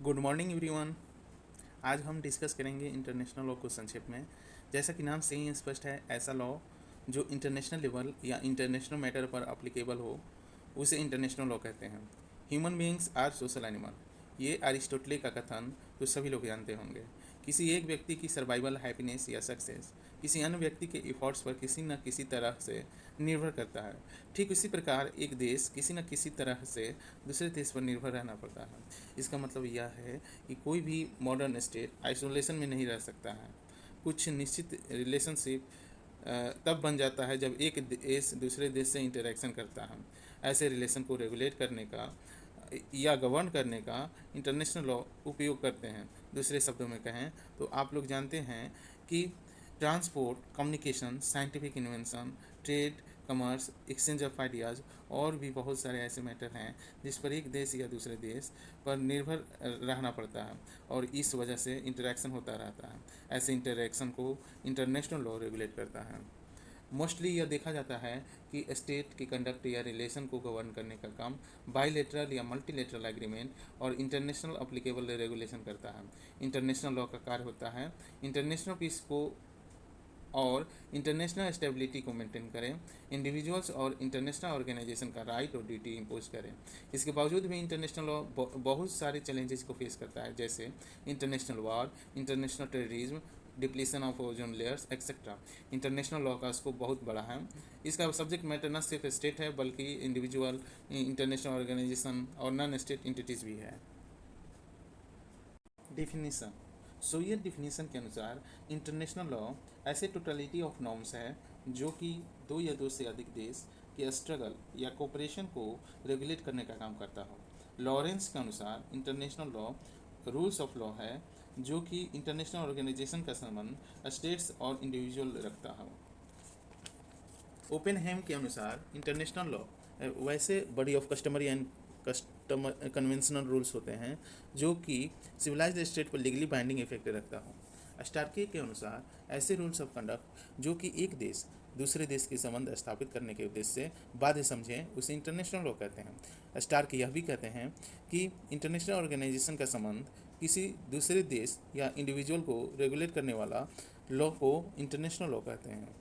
Good morning everyone. आज हम discuss करेंगे इंटरनेशनल लॉ को संक्षेप में। जैसा कि नाम से ही स्पष्ट है, ऐसा लॉ जो इंटरनेशनल लेवल या इंटरनेशनल मैटर पर अप्लीकेबल हो उसे इंटरनेशनल लॉ कहते हैं। Human beings are social animal, ये अरिस्टोटले का कथन तो सभी लोग जानते होंगे। किसी एक व्यक्ति की सर्वाइवल, हैप्पीनेस या सक्सेस किसी अन्य व्यक्ति के एफर्ट्स पर किसी न किसी तरह से निर्भर करता है। ठीक उसी प्रकार एक देश किसी न किसी तरह से दूसरे देश पर निर्भर रहना पड़ता है। इसका मतलब यह है कि कोई भी मॉडर्न स्टेट आइसोलेशन में नहीं रह सकता है। कुछ निश्चित रिलेशनशिप तब बन जाता है जब एक देश दूसरे देश से इंटरेक्शन करता है। ऐसे रिलेशन को रेगुलेट करने का या गवर्न करने का इंटरनेशनल लॉ उपयोग करते हैं। दूसरे शब्दों में कहें तो आप लोग जानते हैं कि transport, communication, scientific invention, trade, commerce, exchange of ideas और भी बहुत सारे ऐसे मैटर हैं जिस पर एक देश या दूसरे देश पर निर्भर रहना पड़ता है और इस वजह से इंटरेक्शन होता रहता है। ऐसे इंटरेक्शन को इंटरनेशनल लॉ रेगुलेट करता है। मोस्टली यह देखा जाता है कि स्टेट की कंडक्ट या रिलेशन को गवर्न करने का काम बाईलेटरल या मल्टीलेटरल एग्रीमेंट और इंटरनेशनल अप्लीकेबल रेगुलेशन करता है। इंटरनेशनल लॉ का कार्य होता है इंटरनेशनल पीस को और इंटरनेशनल स्टेबिलिटी को मेंटेन करें, इंडिविजुअल्स और इंटरनेशनल ऑर्गेनाइजेशन का राइट और ड्यूटी इम्पोज करें। इसके बावजूद भी इंटरनेशनल लॉ बहुत सारे चैलेंजेस को फेस करता है, जैसे international war, international terrorism, depletion of ozone layers etcetera. International law का स्कोप बहुत बड़ा है। इसका सब्जेक्ट मैटर न सिर्फ स्टेट है बल्कि इंडिविजुअल, इंटरनेशनल ऑर्गेनाइजेशन और नॉन स्टेट इंटिटीज़ भी है। डिफिनीसन। सोवियत डिफिनीसन के अनुसार इंटरनेशनल लॉ ऐसे टोटलिटी ऑफ नॉर्म्स है जो कि दो या दो से अधिक देश के स्ट्रगल या कोऑपरेशन को रेगुलेट करने का काम करता हो। लॉरेंस के अनुसार international law rules of law है जो कि इंटरनेशनल ऑर्गेनाइजेशन का संबंध स्टेट्स और इंडिविजुअल रखता हो। ओपेनहेम के अनुसार इंटरनेशनल लॉ वैसे body of customary and customer conventional rules होते हैं जो कि सिविलाइज्ड स्टेट पर लीगली बाइंडिंग इफेक्ट रखता हो। स्टार्के के अनुसार ऐसे रूल्स ऑफ कंडक्ट जो कि एक देश दूसरे देश के संबंध स्थापित करने के उद्देश्य से बाध्य समझें उसे इंटरनेशनल लॉ कहते हैं। स्टार्क यह भी कहते हैं कि इंटरनेशनल ऑर्गेनाइजेशन का संबंध किसी दूसरे देश या इंडिविजुअल को रेगुलेट करने वाला लॉ को इंटरनेशनल लॉ कहते हैं।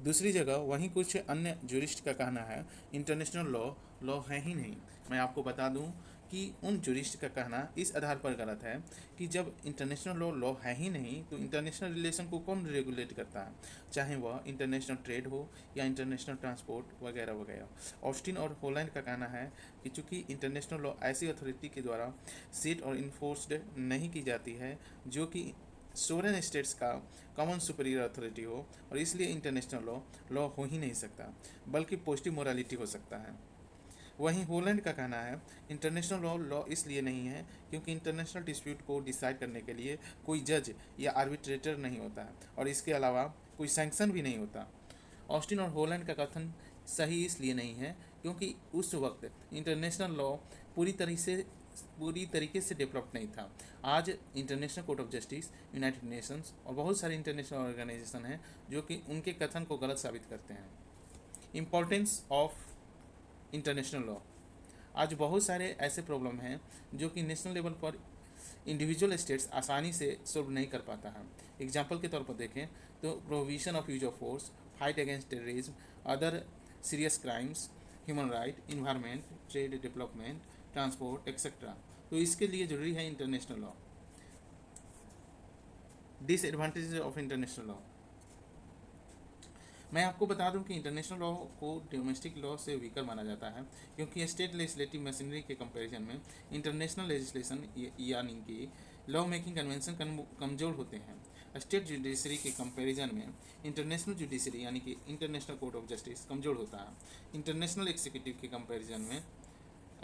दूसरी जगह वहीं कुछ अन्य ज्यूरिस्ट का कहना है इंटरनेशनल लॉ लॉ है ही नहीं। मैं आपको बता दूं कि उन ज्यूरिस्ट का कहना इस आधार पर गलत है कि जब इंटरनेशनल लॉ लॉ है ही नहीं तो इंटरनेशनल रिलेशन को कौन रेगुलेट करता है, चाहे वह इंटरनेशनल ट्रेड हो या इंटरनेशनल ट्रांसपोर्ट वगैरह वगैरह। ऑस्टिन और होलैंड का कहना है कि चूंकि इंटरनेशनल लॉ ऐसी अथॉरिटी के द्वारा सेट और इन्फोर्स्ड नहीं की जाती है जो कि सोवरेन स्टेट्स का कॉमन सुपीरियर अथॉरिटी हो, और इसलिए इंटरनेशनल लॉ लॉ हो ही नहीं सकता बल्कि पॉजिटिव मोरालिटी हो सकता है। वहीं होलैंड का कहना है इंटरनेशनल लॉ लॉ इसलिए नहीं है क्योंकि इंटरनेशनल डिस्प्यूट को डिसाइड करने के लिए कोई जज या आर्बिट्रेटर नहीं होता है और इसके अलावा कोई सैंक्शन भी नहीं होता। ऑस्टिन और होलैंड का कथन सही इसलिए नहीं है क्योंकि उस वक्त इंटरनेशनल लॉ पूरी तरीके से डेवलप नहीं था। आज international court of justice, United Nations और बहुत सारे इंटरनेशनल ऑर्गेनाइजेशन हैं जो कि उनके कथन को गलत साबित करते हैं। Importance of international law. आज बहुत सारे ऐसे प्रॉब्लम हैं जो कि नेशनल लेवल पर इंडिविजुअल स्टेट्स आसानी से सॉल्व नहीं कर पाता है। एग्जाम्पल के तौर पर देखें तो prohibition of use of force, fight against terrorism, other serious crimes, human right, environment, trade, development, transport etcetera. तो इसके लिए जरूरी है international law. Disadvantages of international law. मैं आपको बता दूं कि इंटरनेशनल लॉ को डोमेस्टिक लॉ से वीकर माना जाता है क्योंकि स्टेट लेजिस्लेटिव मशीनरी के कंपैरिजन में इंटरनेशनल लेजिस्लेशन यानी कि लॉ मेकिंग कन्वेंशन कमजोर होते हैं। स्टेट जुडिशरी के कंपैरिजन में इंटरनेशनल जुडिशरी यानी कि इंटरनेशनल कोर्ट ऑफ जस्टिस कमजोर होता है। इंटरनेशनल एग्जीक्यूटिव के कंपैरिजन में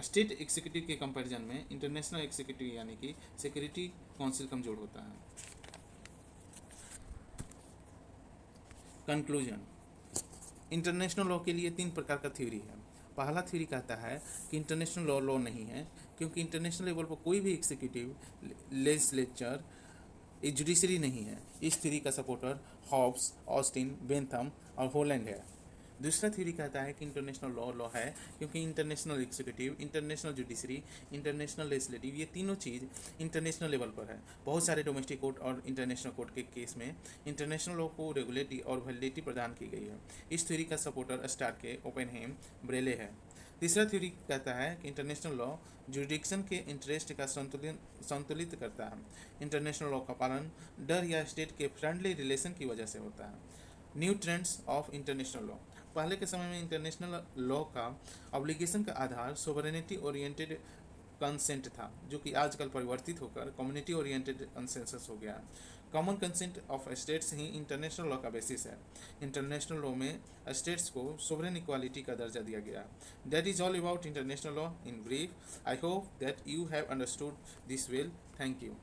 स्टेट एग्जीक्यूटिव के कंपैरिजन में इंटरनेशनल एग्जीक्यूटिव यानी कि सिक्योरिटी काउंसिल कमजोर होता है। कंक्लूजन। इंटरनेशनल लॉ के लिए 3 प्रकार का थ्योरी है। पहला थ्योरी कहता है कि इंटरनेशनल लॉ लॉ नहीं है क्योंकि इंटरनेशनल लेवल पर कोई भी एग्जीक्यूटिव, लेजिस्लेचर, जुडिशरी नहीं है। इस थ्योरी का सपोर्टर हॉब्स, ऑस्टिन, बेंथम और होलैंड है। दूसरा थ्योरी कहता है कि इंटरनेशनल लॉ लॉ है क्योंकि international executive, international judiciary, international legislative, ये तीनों चीज़ इंटरनेशनल लेवल पर है। बहुत सारे डोमेस्टिक कोर्ट और इंटरनेशनल कोर्ट के केस में इंटरनेशनल लॉ को रेगुलेटरी और वैलिडिटी प्रदान की गई है। इस थ्योरी का सपोर्टर स्टार्के, ओपेनहेम, ब्रेले है। तीसरा थ्योरी कहता है कि इंटरनेशनल लॉ जुरिडिक्शन के इंटरेस्ट का संतुलित करता है। इंटरनेशनल लॉ का पालन डर या स्टेट के फ्रेंडली रिलेशन की वजह से होता है। New trends of international law. पहले के समय में इंटरनेशनल लॉ का ऑब्लिगेशन का आधार सोवरेनिटी ओरिएंटेड कंसेंट था, जो कि आजकल परिवर्तित होकर कम्युनिटी ओरिएंटेड कंसेंसस हो गया। Common consent of states he international law का बेसिस है। इंटरनेशनल लॉ में स्टेट्स को सोवरेन इक्वालिटी का दर्जा दिया गया। That is all about international law in brief. I hope that you have understood this well. Thank you.